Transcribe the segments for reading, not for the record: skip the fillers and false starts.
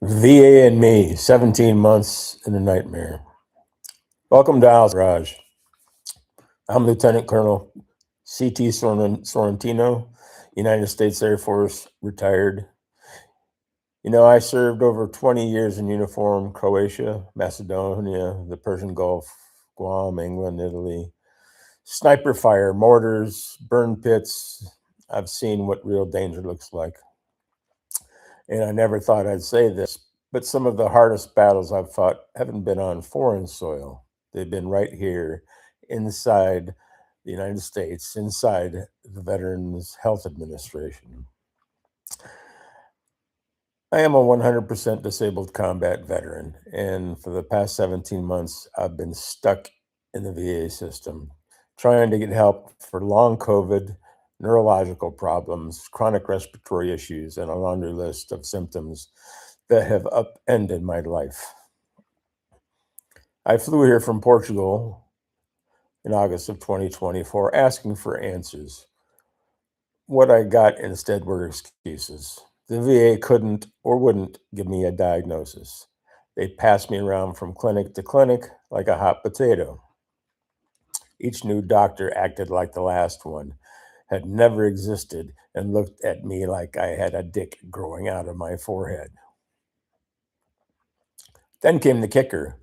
VA and me, 17 months in a nightmare. Welcome to Al's Garage. I'm Lieutenant Colonel C.T. Sorrentino, United States Air Force, retired. I served over 20 years in uniform, Croatia, Macedonia, the Persian Gulf, Guam, England, Italy. Sniper fire, mortars, burn pits. I've seen what real danger looks like. And I never thought I'd say this, but some of the hardest battles I've fought haven't been on foreign soil. They've been right here inside the United States, inside the Veterans Health Administration. I am a 100% disabled combat veteran, and for the past 17 months, I've been stuck in the VA system, trying to get help for long COVID, neurological problems, chronic respiratory issues, and a laundry list of symptoms that have upended my life. I flew here from Portugal in August of 2024 asking for answers. What I got instead were excuses. The VA couldn't or wouldn't give me a diagnosis. They passed me around from clinic to clinic like a hot potato. Each new doctor acted like the last one had never existed and looked at me like I had a dick growing out of my forehead. Then came the kicker,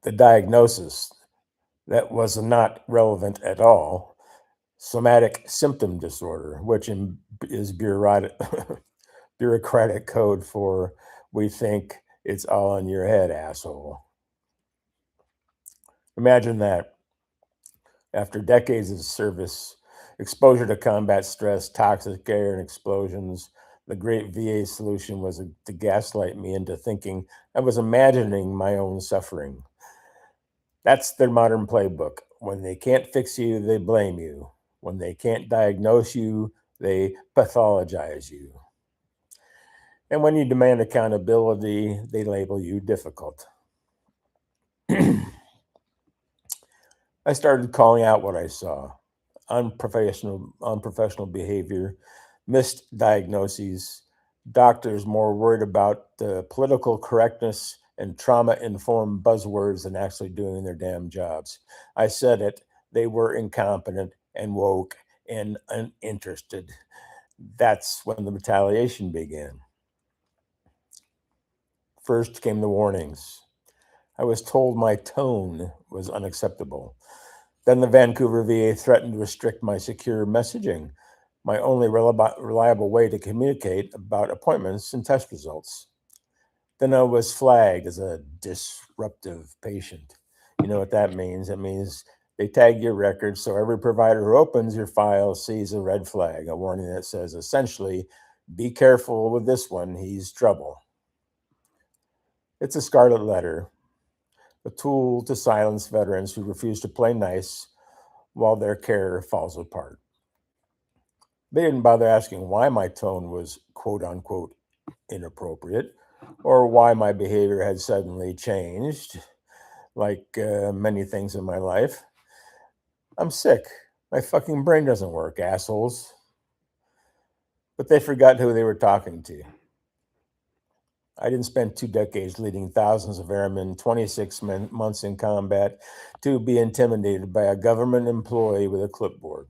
the diagnosis that was not relevant at all, somatic symptom disorder, which is bureaucratic code for we think it's all in your head, asshole. Imagine that. After decades of service, exposure to combat stress, toxic air, and explosions, the great VA solution was to gaslight me into thinking I was imagining my own suffering. That's their modern playbook. When they can't fix you, they blame you. When they can't diagnose you, they pathologize you. And when you demand accountability, they label you difficult. I started calling out what I saw: unprofessional behavior, missed diagnoses, doctors more worried about the political correctness and trauma-informed buzzwords than actually doing their damn jobs. I said it, they were incompetent and woke and uninterested. That's when the retaliation began. First came the warnings. I was told my tone was unacceptable. Then the Vancouver VA threatened to restrict my secure messaging, my only reliable way to communicate about appointments and test results. Then I was flagged as a disruptive patient. You know what that means? It means they tag your records so every provider who opens your file sees a red flag, a warning that says essentially, be careful with this one, he's trouble. It's a scarlet letter, a tool to silence veterans who refuse to play nice while their care falls apart. They didn't bother asking why my tone was quote unquote inappropriate or why my behavior had suddenly changed, like many things in my life. I'm sick. My fucking brain doesn't work, assholes. But they forgot who they were talking to. I didn't spend 2 decades leading thousands of airmen, 26 months in combat, to be intimidated by a government employee with a clipboard.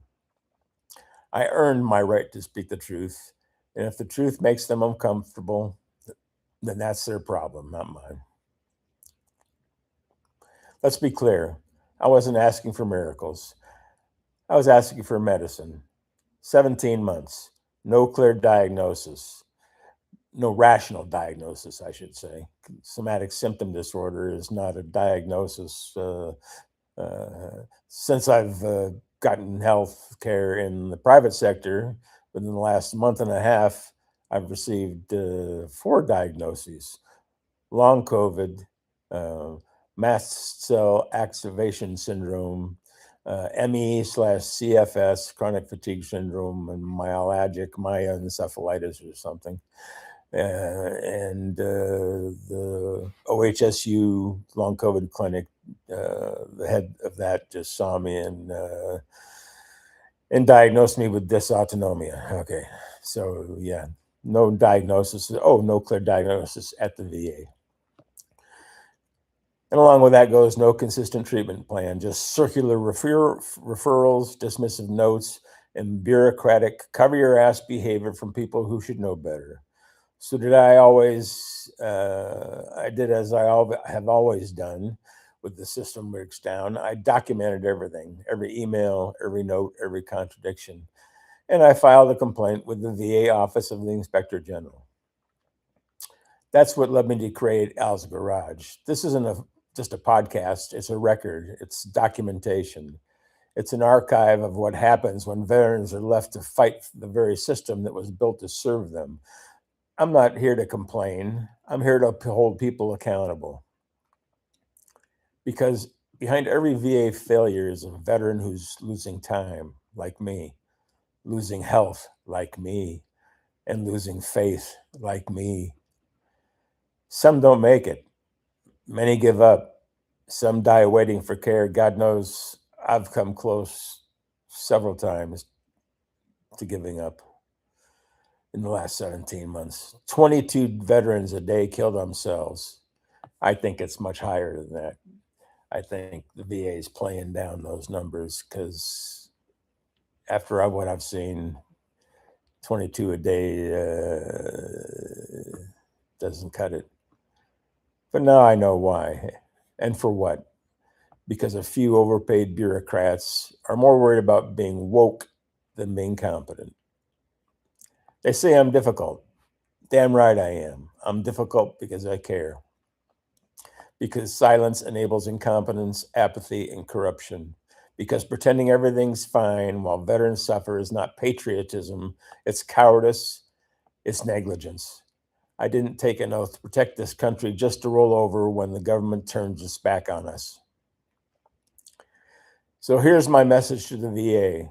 I earned my right to speak the truth, and if the truth makes them uncomfortable, then that's their problem, not mine. Let's be clear. I wasn't asking for miracles. I was asking for medicine. 17 months, no clear diagnosis. No rational diagnosis, I should say. Somatic symptom disorder is not a diagnosis. Since I've gotten health care in the private sector, within the last month and a half, I've received 4 diagnoses: long COVID, mast cell activation syndrome, ME/CFS, chronic fatigue syndrome, and myencephalitis or something. And the OHSU long COVID clinic, the head of that just saw me and diagnosed me with dysautonomia. Okay, so yeah, No diagnosis. Oh, no clear diagnosis at the VA. And along with that goes no consistent treatment plan, just circular referrals, dismissive notes, and bureaucratic cover your ass behavior from people who should know better. So did I always, I did as I have always done with the system breaks down. I documented everything, every email, every note, every contradiction. And I filed a complaint with the VA Office of the Inspector General. That's what led me to create Al's Garage. This isn't just a podcast, it's a record, it's documentation. It's an archive of what happens when veterans are left to fight the very system that was built to serve them. I'm not here to complain. I'm here to hold people accountable. Because behind every VA failure is a veteran who's losing time, like me, losing health, like me, and losing faith, like me. Some don't make it. Many give up. Some die waiting for care. God knows I've come close several times to giving up in the last 17 months. 22 veterans a day kill themselves. I think it's much higher than that. I think the VA is playing down those numbers because after what I've seen, 22 a day doesn't cut it. But now I know why and for what. Because a few overpaid bureaucrats are more worried about being woke than being competent. They say I'm difficult. Damn right I am. I'm difficult because I care. Because silence enables incompetence, apathy, and corruption. Because pretending everything's fine while veterans suffer is not patriotism, it's cowardice, it's negligence. I didn't take an oath to protect this country just to roll over when the government turns its back on us. So here's my message to the VA.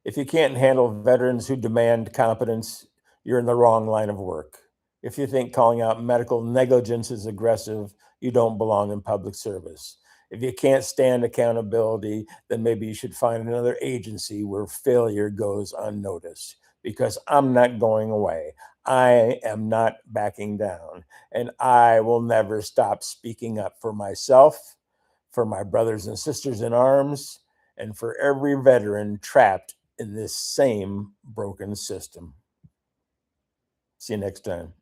If you can't handle veterans who demand competence, you're in the wrong line of work. If you think calling out medical negligence is aggressive, you don't belong in public service. If you can't stand accountability, then maybe you should find another agency where failure goes unnoticed, because I'm not going away. I am not backing down, and I will never stop speaking up for myself, for my brothers and sisters in arms, and for every veteran trapped in this same broken system. See you next time.